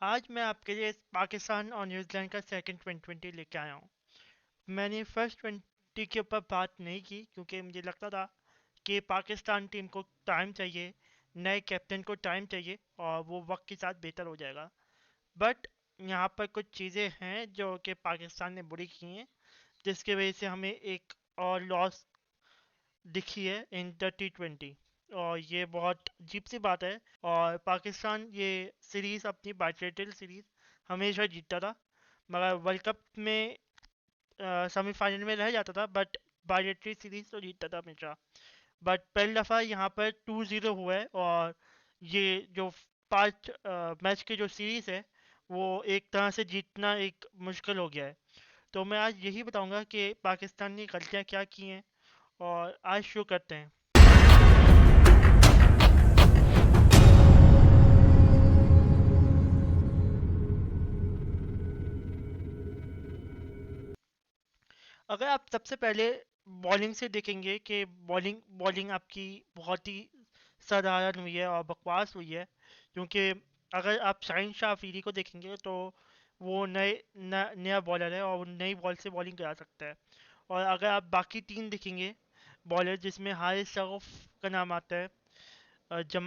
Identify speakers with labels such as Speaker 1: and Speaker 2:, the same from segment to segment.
Speaker 1: आज मैं आपके लिए पाकिस्तान और न्यूजीलैंड का सेकंड T20 लेके आया हूँ। मैंने फर्स्ट 20 के ऊपर बात नहीं की क्योंकि मुझे लगता था कि पाकिस्तान टीम को टाइम चाहिए, नए कैप्टन को टाइम चाहिए और वो वक्त के साथ बेहतर हो जाएगा। बट यहाँ पर कुछ चीज़ें हैं जो कि पाकिस्तान ने बुरी की हैं, जिसकी वजह से हमें एक और लॉस दिखी है इन द T20। और ये बहुत अजीब सी बात है। और पाकिस्तान ये सीरीज़ अपनी बायलैटरल सीरीज़ हमेशा जीतता था, मगर वर्ल्ड कप में सेमीफाइनल में रह जाता था, बट बायलैटरल सीरीज़ तो जीतता था हमेशा। बट पहली दफ़ा यहाँ पर 2-0 हुआ है और ये जो 5 मैच की जो सीरीज़ है वो एक तरह से जीतना एक मुश्किल हो गया है। तो मैं आज यही बताऊंगा कि पाकिस्तान ने गलतियाँ क्या की हैं और आज शुरू करते हैं। अगर आप सबसे पहले बॉलिंग से देखेंगे कि बॉलिंग बॉलिंग आपकी बहुत ही साधारण हुई है और बकवास हुई है, क्योंकि अगर आप शाहिन शाह अफरीदी को देखेंगे तो वो नया बॉलर है और वो नई बॉल से बॉलिंग करा सकता है। और अगर आप बाकी तीन देखेंगे बॉलर, जिसमें हारिस रऊफ का नाम आता है,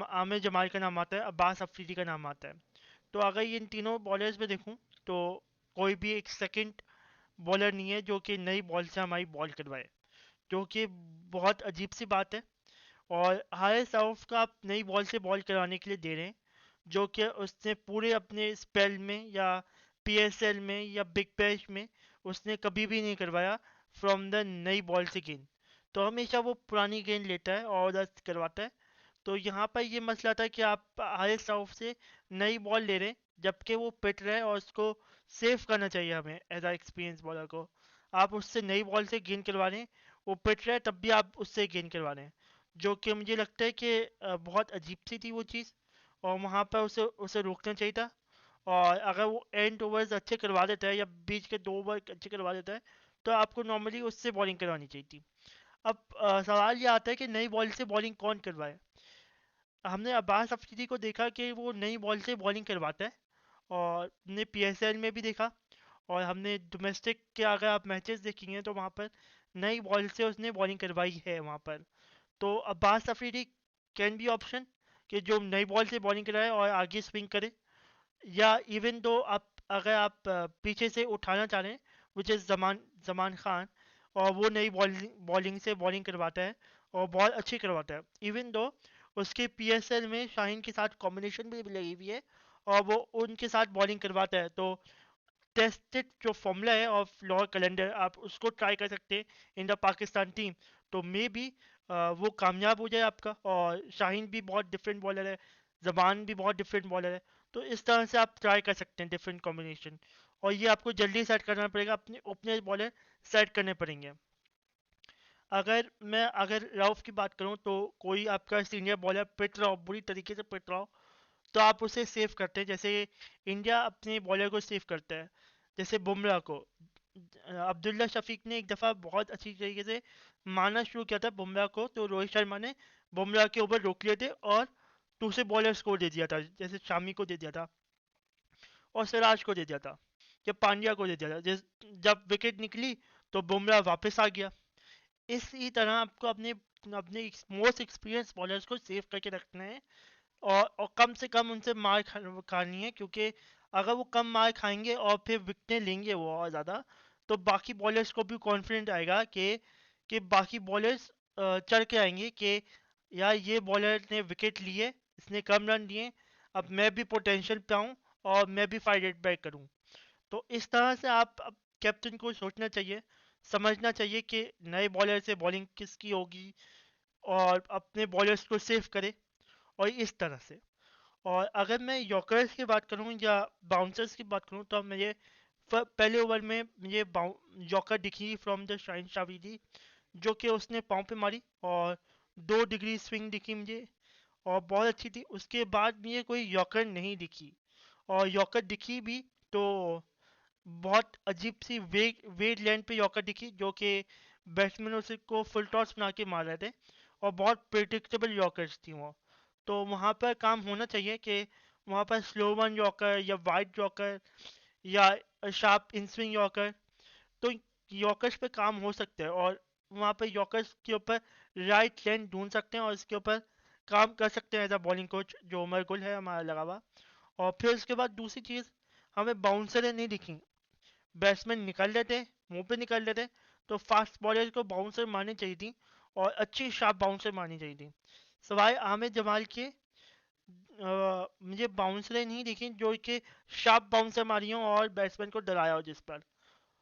Speaker 1: आमिर जमाल का नाम आता है, अब्बास अफरीदी का नाम आता है। तो अगर इन तीनों बॉलर्स में देखूं तो कोई भी एक सेकंड बॉलर नहीं है जो कि नई बॉल से हमारी बॉल करवाए, जो कि बहुत अजीब सी बात है। और हारिस रऊफ का आप नई बॉल से बॉल करवाने के लिए दे रहे हैं, जो कि उसने पूरे अपने स्पेल में या PSL में या बिग बैश में उसने कभी भी नहीं करवाया फ्रॉम द नई बॉल से गेंद। तो हमेशा वो पुरानी गेंद लेता है और उधर करवाता है। तो यहाँ पर ये मसला था कि आप हारिस रऊफ से नई बॉल ले रहे हैं जबकि वो पिट रहा है और उसको सेव करना चाहिए हमें एज अ एक्सपीरियंस बॉलर को। आप उससे नई बॉल से गेंद करवा रहे हैं, वो पिट रहा है तब भी आप उससे गेंद करवा रहे हैं, जो कि मुझे लगता है कि बहुत अजीब सी थी वो चीज़। और वहाँ पर उसे उसे रोकना चाहिए था। और अगर वो एंड ओवर्स अच्छे करवा देता है या बीच के 2 ओवर अच्छे करवा देता है तो आपको नॉर्मली उससे बॉलिंग करवानी चाहिए थी। अब सवाल ये आता है कि नई बॉल से बॉलिंग कौन करवाए। हमने अब्बास अफरीदी को देखा कि वो नई बॉल से बॉलिंग करवाता है, और हमने PSL में भी देखा, और हमने डोमेस्टिक के अगर आप मैचेस देखेंगे तो वहाँ पर नई बॉल से उसने बॉलिंग करवाई है वहाँ पर। तो Abbas Afridi can be option कि जो नई बॉल से बॉलिंग कराए और आगे स्विंग करे। या इवन दो आप अगर आप पीछे से उठाना चाह रहे हैं, विच इज़ जमान जमान खान, और वो नई बॉलिंग बॉलिंग से बॉलिंग करवाता है और बहुत अच्छी करवाता है। इवन दो उसके PSL में शाहीन के साथ कॉम्बिनेशन भी लगी हुई है और वो उनके साथ बॉलिंग करवाता है। तो टेस्टेड जो फॉर्मूला है ऑफ लॉर कैलेंडर, आप उसको ट्राई कर सकते हैं इन द पाकिस्तान टीम। तो मे बी वो कामयाब हो जाए आपका। और शाहीन भी बहुत डिफरेंट बॉलर है, जबान भी बहुत डिफरेंट बॉलर है। तो इस तरह से आप ट्राई कर सकते हैं डिफरेंट कॉम्बिनेशन। और ये आपको जल्दी सेट करना पड़ेगा, अपने ओपनर बॉलर सेट करने पड़ेंगे। अगर रऊफ की बात करूं तो कोई आपका सीनियर बॉलर पिट रहा हो, बुरी तरीके से पिट रहा हो, तो आप उसे सेव करते हैं, जैसे इंडिया अपने बॉलर को सेव करता है। जैसे बुमराह को अब्दुल्ला शफीक ने एक दफ़ा बहुत अच्छी तरीके से मारना शुरू किया था बुमराह को, तो रोहित शर्मा ने बुमराह के ऊपर रोक लिए थे और दूसरे बॉलर्स को दे दिया था, जैसे शामी को दे दिया था और सिराज को दे दिया था या पांड्या को दे दिया था। जब विकेट निकली तो बुमराह वापस आ गया। इसी तरह आपको अपने अपने मोस्ट एक्सपीरियंस बॉलर्स को सेव करके रखना है। और कम से कम उनसे मार खानी है, क्योंकि अगर वो कम मार खाएंगे और फिर विकटें लेंगे वो और ज़्यादा, तो बाकी बॉलर्स को भी कॉन्फिडेंट आएगा कि बाकी बॉलर्स चढ़ के आएंगे कि यार ये बॉलर ने विकेट लिए, इसने कम रन दिए, अब मैं भी पोटेंशियल पे आऊँ और मैं भी फाइट बैक करूँ। तो इस तरह से आप अब कैप्टन को सोचना चाहिए, समझना चाहिए कि नए बॉलर से बॉलिंग किसकी होगी और अपने बॉलर्स को सेव करे। और इस तरह से। और अगर मैं यॉर्कर्स की बात करूं या बाउंसर्स की बात करूं तो मुझे पहले ओवर में मुझे यॉर्कर दिखी फ्रॉम द शाइन शाविदी, जो कि उसने पाँव पे मारी और 2 डिग्री स्विंग दिखी मुझे और बहुत अच्छी थी। उसके बाद मुझे कोई यॉर्कर नहीं दिखी, और यॉर्कर दिखी भी तो बहुत अजीब सी वेट लेंथ पे यॉर्कर दिखी, जो कि बैट्समैन उसे को फुल टॉस बना के मार रहे थे और बहुत प्रिडिक्टेबल यॉर्कर्स थी वो। तो वहाँ पर काम होना चाहिए कि वहाँ पर स्लो वन यॉर्कर या वाइड यॉर्कर या शार्प इन स्विंग यॉर्कर, तो यॉर्कर्स पे काम हो सकता है और वहाँ पे यॉर्कर्स के ऊपर राइट लेन ढूंढ सकते हैं और इसके ऊपर काम कर सकते हैं एज अ बॉलिंग कोच जो उमर गुल है हमारा लगा हुआ। और फिर उसके बाद दूसरी चीज़, हमें बाउंसर नहीं दिखेंगे, बैट्समैन निकल लेते हैं, मुंह पे निकल लेते हैं, तो फास्ट बॉलर को बाउंसर मारनी चाहिए थी और अच्छी शार्प बाउंसर मारनी चाहिए थी। सवाए आमिर जमाल के मुझे बाउंसरें नहीं दिखी जो कि शार्प बाउंसर मारी हो और बैट्समैन को डराया हो जिस पर,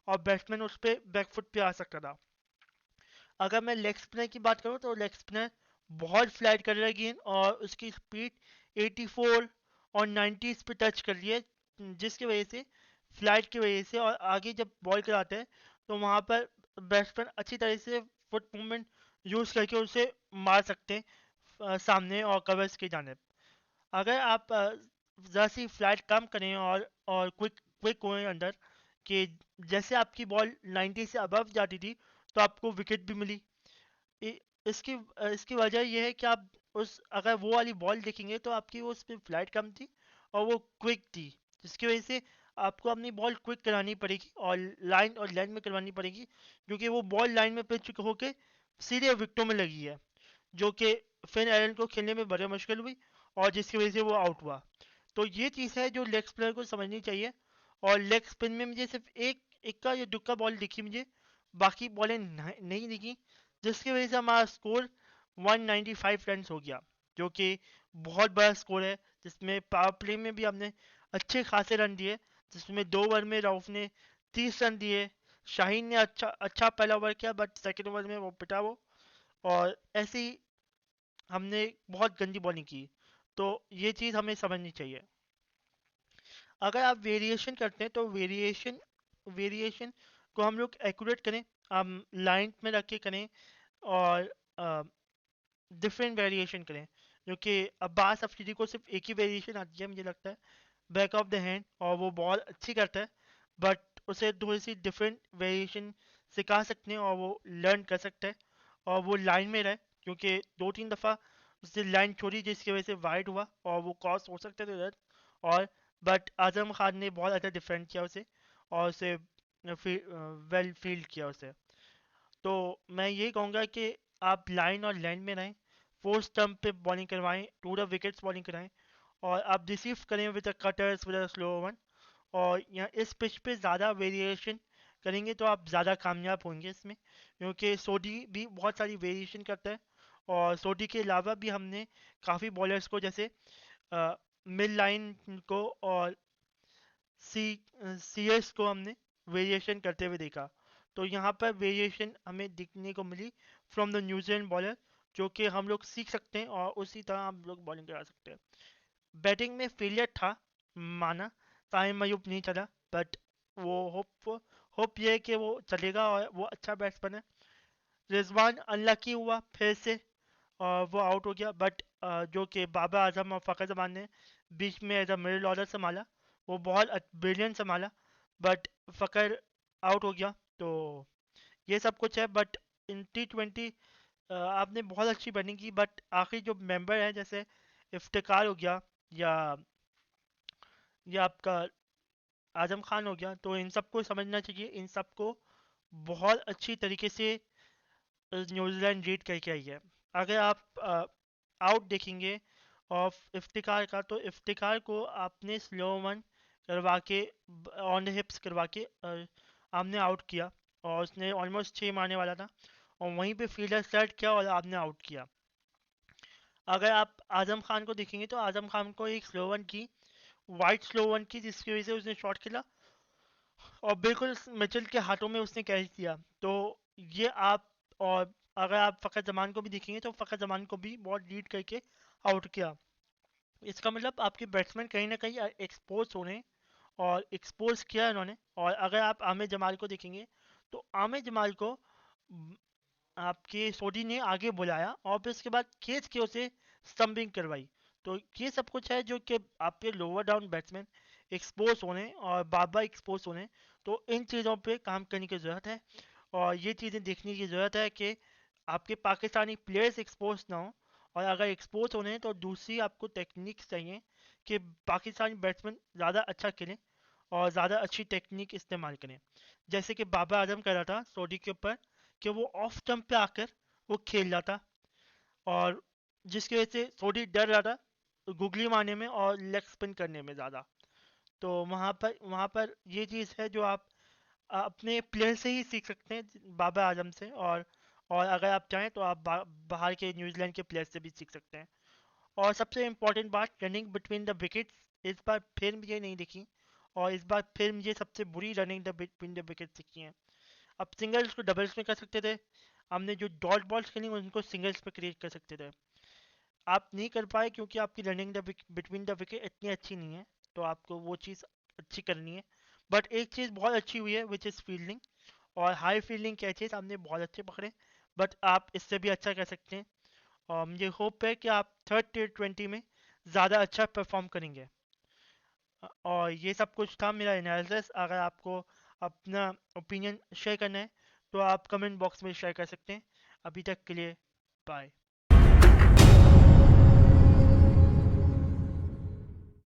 Speaker 1: और बैट्समैन उस पर बैकफुट पे आ सकता था। अगर मैं लेग स्पिनर की बात करूँ तो लेग स्पिनर बहुत फ्लाइट कर रहा है गेंद और उसकी स्पीड 84 और 90 पे टच कर रही है, जिसकी वजह से फ्लाइट की वजह से और आगे जब बॉल कराते हैं तो वहाँ पर बैट्समैन अच्छी तरह से फुट मूवमेंट यूज़ करके उसे मार सकते हैं सामने और कवर्स की जाने। अगर आप ज़रा सी फ्लाइट कम करें और क्विक क्विक होएं अंदर कि जैसे आपकी बॉल 90 से अबव जाती थी तो आपको विकेट भी मिली। इ- इसकी वजह यह है कि आप उस अगर वो वाली बॉल देखेंगे तो आपकी वो उस पर फ्लाइट कम थी और वो क्विक थी, जिसकी वजह से आपको अपनी बॉल क्विक करानी पड़ेगी और लाइन और लाइन में करवानी पड़ेगी, क्योंकि वो बॉल लाइन में पिच होके सीधे विकेटों में लगी है, जो कि फिन एलन को खेलने में बड़ी मुश्किल हुई और जिसकी वजह से वो आउट हुआ। तो ये चीज़ है जो लेग स्पिनर को समझनी चाहिए। और लेग स्पिन में मुझे सिर्फ एक इक्का या दुक्का बॉल दिखी मुझे, बाकी बॉलें नहीं दिखी, जिसकी वजह से हमारा स्कोर 195 रन हो गया, जो कि बहुत बड़ा स्कोर है, जिसमें पावर प्ले में भी हमने अच्छे खासे रन दिए, जिसमें 2 ओवर में राउफ ने 30 रन दिए, शाहीन ने अच्छा अच्छा पहला ओवर किया बट सेकेंड ओवर में वो पिटा वो, और ऐसे ही हमने बहुत गंदी बॉलिंग की। तो ये चीज़ हमें समझनी चाहिए। अगर आप वेरिएशन करते हैं तो वेरिएशन वेरिएशन को हम लोग एक्यूरेट करें, हम लाइन में रख के करें और डिफरेंट वेरिएशन करें, क्योंकि अब्बास अफरीदी को सिर्फ एक ही वेरिएशन आती है मुझे लगता है, बैक ऑफ द हैंड, और वो बॉल अच्छी करता है, बट उसे थोड़ी सी डिफरेंट वेरिएशन सिखा सकते हैं और वो लर्न कर सकता है और वो लाइन में रहे, क्योंकि 2-3 दफ़ा उसने लाइन छोड़ी जिसकी वजह से वाइड हुआ और वो क्रॉस हो सकते थे उधर, और बट आजम खान ने बहुत अच्छा डिफेंड किया उसे और उसे वेल फील्ड किया उसे। तो मैं यही कहूँगा कि आप लाइन और लैंड में रहें, फोर स्टंप पे बॉलिंग करवाएं, टू द विकेट्स बॉलिंग कराएं, और आप रिसीव करें with the cutters with the slow one, और यहाँ इस पिच पे ज़्यादा वेरिएशन करेंगे तो आप ज़्यादा कामयाब होंगे इसमें, क्योंकि सोडी भी बहुत सारी वेरिएशन करता है, और सोडी के अलावा भी हमने काफ़ी बॉलर्स को जैसे मिड लाइन को और सी सी एस को हमने वेरिएशन करते हुए देखा। तो यहाँ पर वेरिएशन हमें दिखने को मिली फ्रॉम द न्यूजीलैंड बॉलर, जो कि हम लोग सीख सकते हैं और उसी तरह हम लोग बॉलिंग करा सकते हैं। बैटिंग में फेलियर था, माना, ताहिम अयूब नहीं चला, बट वो होप ये है कि वो चलेगा और वो अच्छा बैट्समैन है। रिजवान अनलकी हुआ फिर से और वो आउट हो गया, बट जो कि बाबर आजम और फ़खर जमान ने बीच में एज अ मिडिल ऑर्डर संभाला, वो बहुत ब्रिलियंट संभाला, बट फ़खर आउट हो गया। तो ये सब कुछ है, बट इन T20 आपने बहुत अच्छी बैटिंग की, बट आखिरी जो मेंबर हैं जैसे इफ्तिकार हो गया या आपका आजम खान हो गया, तो इन सबको समझना चाहिए, इन सबको बहुत अच्छी तरीके से न्यूजीलैंड लीड करके आई है। अगर आप आउट देखेंगे ऑफ इफ्तिकार का, तो इफ्तिकार को आपने स्लो वन करवा के ऑन द हिप्स करवा के आपने आउट किया, और उसने ऑलमोस्ट 6 मारने वाला था और वहीं पे फील्डर सेट किया और आपने आउट किया। अगर आप आजम खान को देखेंगे तो आजम खान को एक स्लो वन की, वाइट स्लो वन की, जिसकी वजह से उसने शॉट खेला और बिल्कुल मिचेल के हाथों में उसने कैच दिया। तो ये आप, और अगर आप फ़खर जमान को भी देखेंगे तो फ़खर जमान को भी बहुत लीड करके आउट किया। इसका मतलब आपके बैट्समैन कहीं ना कहीं एक्सपोज होने और एक्सपोज किया इन्होंने। और अगर आप आमिर जमाल को देखेंगे तो आमिर जमाल को आपके सोडी ने आगे बुलाया और फिर उसके बाद खेच के उसे स्टंपिंग करवाई। तो ये सब कुछ है जो कि आपके लोअर डाउन बैट्समैन एक्सपोज होने और बार बार एक्सपोज होने, तो इन चीज़ों पे काम करने की ज़रूरत है और ये चीज़ें देखने की ज़रूरत है कि आपके पाकिस्तानी प्लेयर्स एक्सपोज ना हो, और अगर एक्सपोज होने हैं तो दूसरी आपको टेक्निक्स चाहिए कि पाकिस्तानी बैट्समैन ज़्यादा अच्छा खेलें और ज़्यादा अच्छी टेक्निक इस्तेमाल करें। जैसे कि बाबर आजम कर रहा था सऊदी के ऊपर, कि वो ऑफ स्टंप पे आकर वो खेल रहा था, और जिसकी वजह से सऊदी डर रहा था गुगली मारने में और लेग स्पिन करने में ज़्यादा। तो वहाँ पर ये चीज़ है जो आप अपने प्लेयर से ही सीख सकते हैं, बाबर आजम से, और अगर आप चाहें तो आप बाहर के न्यूजीलैंड के प्लेयर से भी सीख सकते हैं। और सबसे इम्पोर्टेंट बात, रनिंग बिटवीन द विकेट्स इस बार फिर मुझे नहीं दिखी, और इस बार फिर मुझे सबसे बुरी running the between the wickets दिखी है। अब सिंगल्स को डबल्स में कर सकते थे, हमने जो डॉट बॉल्स खेली उनको सिंगल्स पे क्रिएट कर सकते थे। आप नहीं कर पाए क्योंकि आपकी running the between the wicket इतनी अच्छी नहीं है, तो आपको वो चीज़ अच्छी करनी है। बट एक चीज़ बहुत अच्छी हुई है विच इज़ फील्डिंग, और हाई फील्डिंग कैचेस हमने बहुत अच्छे पकड़े, बट आप इससे भी अच्छा कर सकते हैं। और मुझे होप है कि आप थर्ड T20 में ज़्यादा अच्छा परफॉर्म करेंगे। और ये सब कुछ था मेरा एनालिसिस। अगर आपको अपना ओपिनियन शेयर करना है तो आप कमेंट बॉक्स में शेयर कर सकते हैं। अभी तक के लिए बाय।